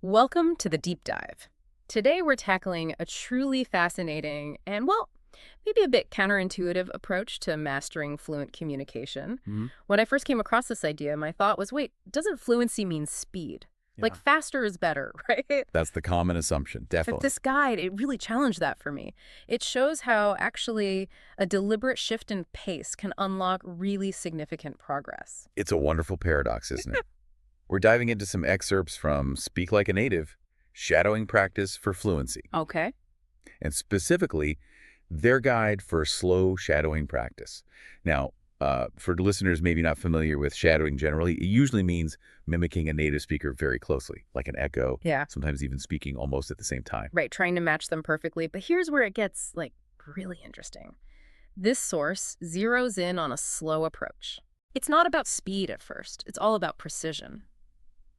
Welcome to the deep dive. Today we're tackling a truly fascinating and, well, maybe a bit counterintuitive approach to mastering fluent communication. Hmm. When I first came across this idea, my thought was, wait, doesn't fluency mean speed? Like Yeah. faster is better, right? That's the common assumption, But definitely. this guide, it really challenged that for me. It shows how actually a deliberate shift in pace can unlock really significant progress. It's a wonderful paradox, isn't it? We're diving into some excerpts from Speak Like a Native, Shadowing Practice for Fluency, Okay. and specifically their guide for slow shadowing practice. Now, for listeners maybe not familiar with shadowing generally, it usually means mimicking a native speaker very closely, like an echo, Yeah. sometimes even speaking almost at the same time. Right, trying to match them perfectly. But here's where it gets, like, really interesting. This source zeroes in on a slow approach. It's not about speed at first, it's all about precision.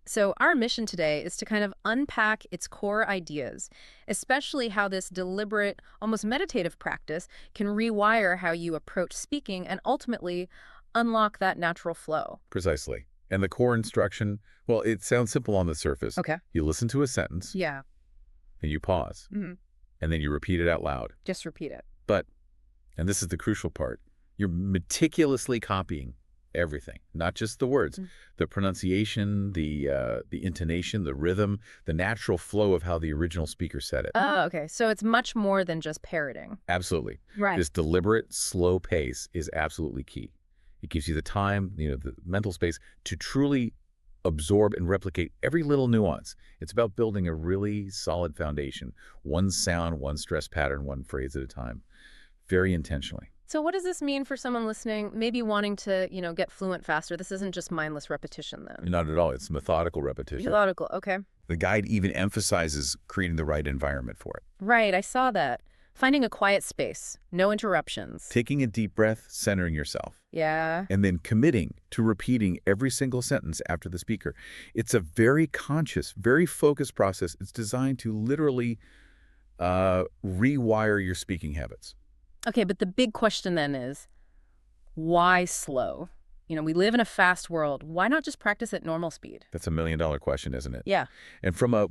So, our mission today is to kind of unpack its core ideas, especially how this deliberate, almost meditative practice can rewire how you approach speaking and ultimately unlock that natural flow. Precisely. And the core instruction, well, it sounds simple on the surface. Okay. You listen to a sentence, Yeah. and you pause, Hmm. and then you repeat it out loud. Just repeat it. But, and this is the crucial part, you're meticulously copying everything, not just the words, Mm. the pronunciation, the intonation, the rhythm, the natural flow of how the original speaker said it. Oh, okay. So it's much more than just parroting. Absolutely. Right. This deliberate, slow pace is absolutely key. It gives you the time, the mental space to truly absorb and replicate every little nuance. It's about building a really solid foundation, one sound, one stress pattern, one phrase at a time, very intentionally. So what does this mean for someone listening, maybe wanting to, get fluent faster? This isn't just mindless repetition then. Not at all. It's methodical repetition. Methodical, okay. The guide even emphasizes creating the right environment for it. Right, I saw that. Finding a quiet space, no interruptions. Taking a deep breath, centering yourself, Yeah. and then committing to repeating every single sentence after the speaker. It's a very conscious, very focused process. It's designed to literally rewire your speaking habits. Okay, but the big question then is, why slow? We live in a fast world. Why not just practice at normal speed? That's a million-dollar question, isn't it? Yeah. And from a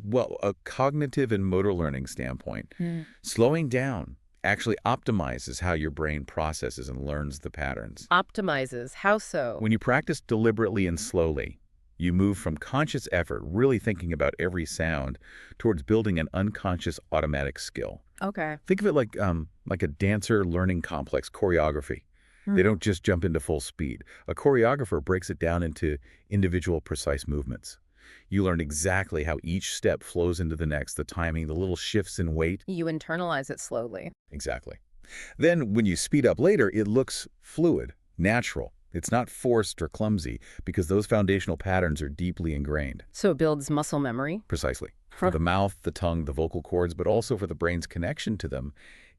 cognitive and motor learning standpoint, Mm. slowing down actually optimizes how your brain processes and learns the patterns. Optimizes. How so? When you practice deliberately and slowly, you move from conscious effort, really thinking about every sound, towards building an unconscious automatic skill. Okay. Think of it like a dancer learning complex choreography. They don't just jump into full speed. A choreographer breaks it down into individual precise movements. You learn exactly how each step flows into the next, the timing, the little shifts in weight. You internalize it slowly. Exactly. Then when you speed up later, it looks fluid, natural. It's not forced or clumsy because those foundational patterns are deeply ingrained. So it builds muscle memory. Precisely. For the mouth, the tongue, the vocal cords, but also for the brain's connection to them,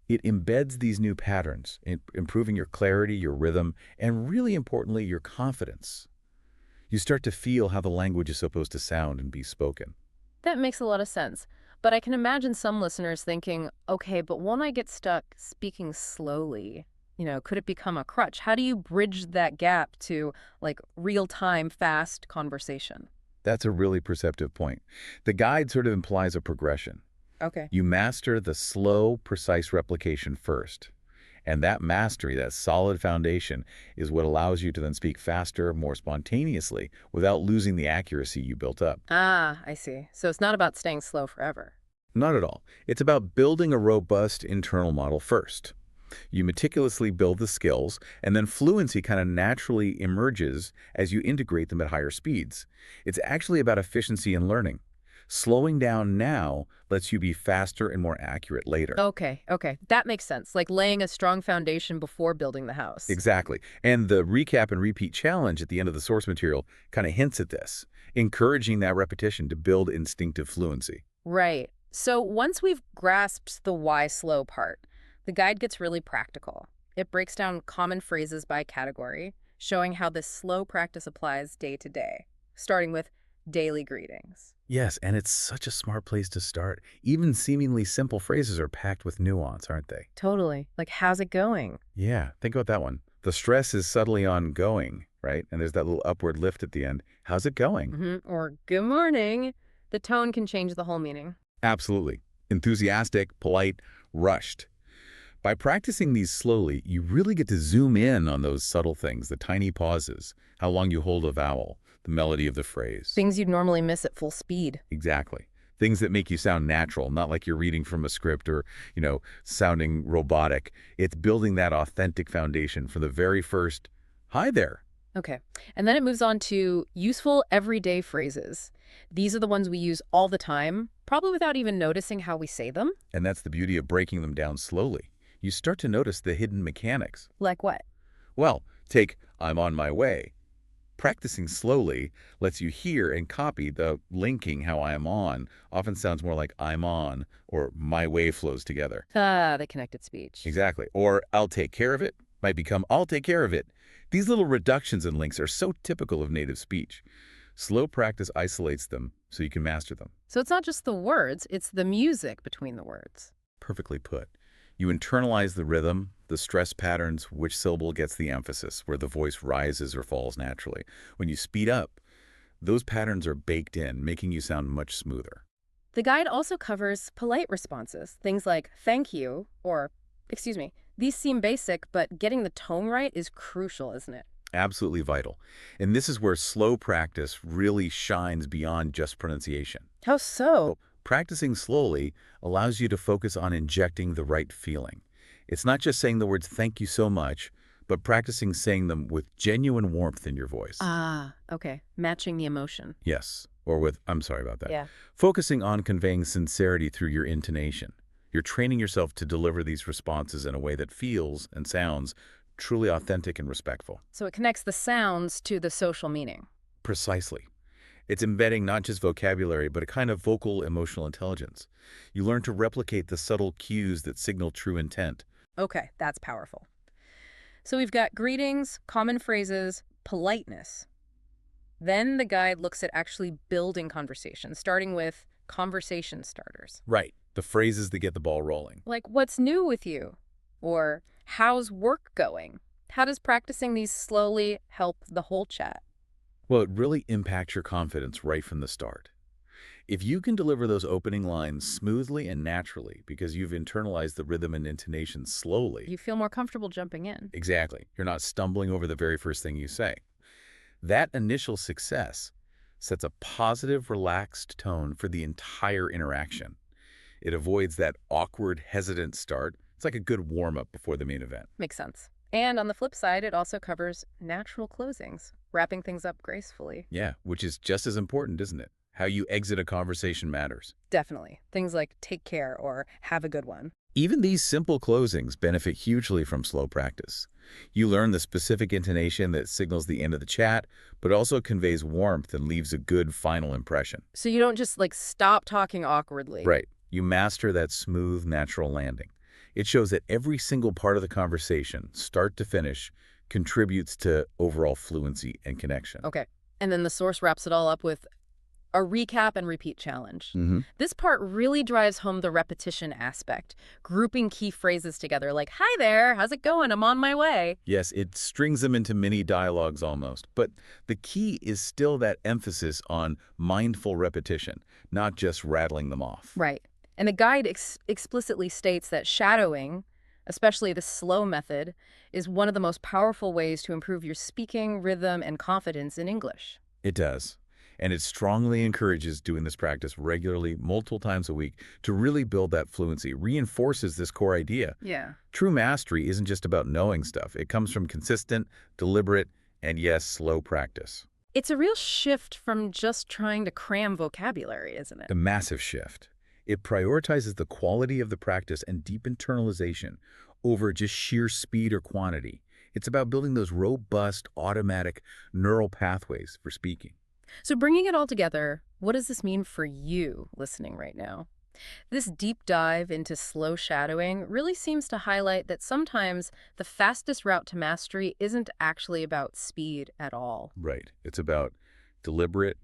it embeds these new patterns, improving your clarity, your rhythm, and really importantly, your confidence. You start to feel how the language is supposed to sound and be spoken. That makes a lot of sense. But I can imagine some listeners thinking, okay, but won't I get stuck speaking slowly? Could it become a crutch? How do you bridge that gap to like real-time, fast conversation? That's a really perceptive point. The guide sort of implies a progression. Okay. You master the slow, precise replication first. And that mastery, that solid foundation, is what allows you to then speak faster, more spontaneously, without losing the accuracy you built up. Ah, I see. So it's not about staying slow forever. Not at all. It's about building a robust internal model first. You meticulously build the skills, and then fluency kind of naturally emerges as you integrate them at higher speeds. It's actually about efficiency in learning. Slowing down now lets you be faster and more accurate later. Okay. That makes sense. Like laying a strong foundation before building the house. Exactly. And the recap and repeat challenge at the end of the source material kind of hints at this, encouraging that repetition to build instinctive fluency. Right. So once we've grasped the why slow part, the guide gets really practical. It breaks down common phrases by category, showing how this slow practice applies day to day, starting with daily greetings. Yes, and it's such a smart place to start. Even seemingly simple phrases are packed with nuance, aren't they? Totally. Like, how's it going? Yeah, think about that one. The stress is subtly ongoing, right? And there's that little upward lift at the end. How's it going? Or good morning. The tone can change the whole meaning. Absolutely. Enthusiastic, polite, rushed. By practicing these slowly, you really get to zoom in on those subtle things, the tiny pauses, how long you hold a vowel, the melody of the phrase. Things you'd normally miss at full speed. Exactly. Things that make you sound natural, not like you're reading from a script or, sounding robotic. It's building that authentic foundation for the very first, hi there. Okay. And then it moves on to useful everyday phrases. These are the ones we use all the time, probably without even noticing how we say them. And that's the beauty of breaking them down slowly. You start to notice the hidden mechanics. Like what? Well, take I'm on my way. Practicing slowly lets you hear and copy the linking how I am on often sounds more like I'm on or my way flows together. Ah, the connected speech. Exactly. Or I'll take care of it might become I'll take care of it. These little reductions and links are so typical of native speech. Slow practice isolates them so you can master them. So it's not just the words, it's the music between the words. Perfectly put. You internalize the rhythm, the stress patterns, which syllable gets the emphasis, where the voice rises or falls naturally. When you speed up, those patterns are baked in, making you sound much smoother. The guide also covers polite responses, things like thank you or excuse me. These seem basic, but getting the tone right is crucial, isn't it? Absolutely vital. And this is where slow practice really shines beyond just pronunciation. How so? Practicing slowly allows you to focus on injecting the right feeling. It's not just saying the words thank you so much, but practicing saying them with genuine warmth in your voice. Ah, okay. Matching the emotion. Yes, or with, I'm sorry about that. Yeah. Focusing on conveying sincerity through your intonation. You're training yourself to deliver these responses in a way that feels and sounds truly authentic and respectful. So it connects the sounds to the social meaning. Precisely. It's embedding not just vocabulary, but a kind of vocal emotional intelligence. You learn to replicate the subtle cues that signal true intent. Okay, that's powerful. So we've got greetings, common phrases, politeness. Then the guide looks at actually building conversation, starting with conversation starters. Right. The phrases that get the ball rolling. Like, what's new with you? Or, how's work going? How does practicing these slowly help the whole chat? Well, it really impacts your confidence right from the start. If you can deliver those opening lines smoothly and naturally because you've internalized the rhythm and intonation slowly. You feel more comfortable jumping in. Exactly. You're not stumbling over the very first thing you say. That initial success sets a positive, relaxed tone for the entire interaction. It avoids that awkward, hesitant start. It's like a good warm-up before the main event. Makes sense. And on the flip side, it also covers natural closings, wrapping things up gracefully. Yeah, which is just as important, isn't it? How you exit a conversation matters. Definitely. Things like take care or have a good one. Even these simple closings benefit hugely from slow practice. You learn the specific intonation that signals the end of the chat, but also conveys warmth and leaves a good final impression. So you don't just stop talking awkwardly. Right. You master that smooth, natural landing. It shows that every single part of the conversation, start to finish, contributes to overall fluency and connection. Okay. And then the source wraps it all up with a recap and repeat challenge. Mm-hmm. This part really drives home the repetition aspect, grouping key phrases together like, hi there, how's it going? I'm on my way. Yes, it strings them into mini dialogues almost. But the key is still that emphasis on mindful repetition, not just rattling them off. Right. And the guide explicitly states that shadowing, especially the slow method, is one of the most powerful ways to improve your speaking, rhythm, and confidence in English. It does. And it strongly encourages doing this practice regularly, multiple times a week, to really build that fluency, reinforces this core idea. Yeah. True mastery isn't just about knowing stuff. It comes from consistent, deliberate, and yes, slow practice. It's a real shift from just trying to cram vocabulary, isn't it? A massive shift. It prioritizes the quality of the practice and deep internalization over just sheer speed or quantity. It's about building those robust, automatic neural pathways for speaking. So bringing it all together, what does this mean for you listening right now? This deep dive into slow shadowing really seems to highlight that sometimes the fastest route to mastery isn't actually about speed at all. Right. It's about deliberate,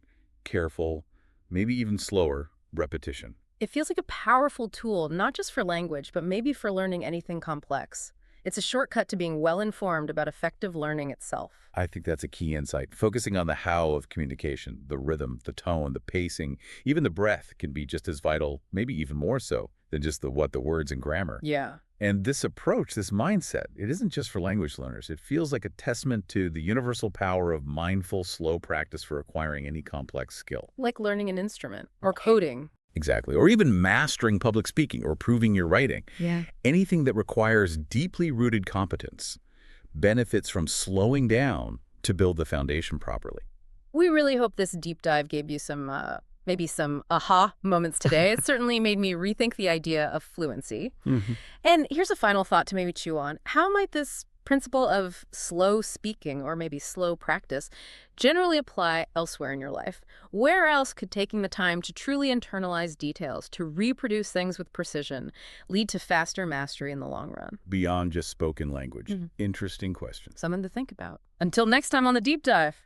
careful, maybe even slower repetition. It feels like a powerful tool, not just for language, but maybe for learning anything complex. It's a shortcut to being well-informed about effective learning itself. I think that's a key insight. Focusing on the how of communication, the rhythm, the tone, the pacing, even the breath can be just as vital, maybe even more so, than just the what, the words and grammar. Yeah. And this approach, this mindset, it isn't just for language learners. It feels like a testament to the universal power of mindful, slow practice for acquiring any complex skill. Like learning an instrument or coding. Exactly. Or even mastering public speaking or proving your writing. Yeah. Anything that requires deeply rooted competence benefits from slowing down to build the foundation properly. We really hope this deep dive gave you some, maybe some aha moments today. It certainly made me rethink the idea of fluency. And here's a final thought to maybe chew on. How might this principle of slow speaking, or maybe slow practice, generally apply elsewhere in your life? Where else could taking the time to truly internalize details, to reproduce things with precision, lead to faster mastery in the long run? Beyond just spoken language. Interesting question. Something to think about. Until next time on The Deep Dive.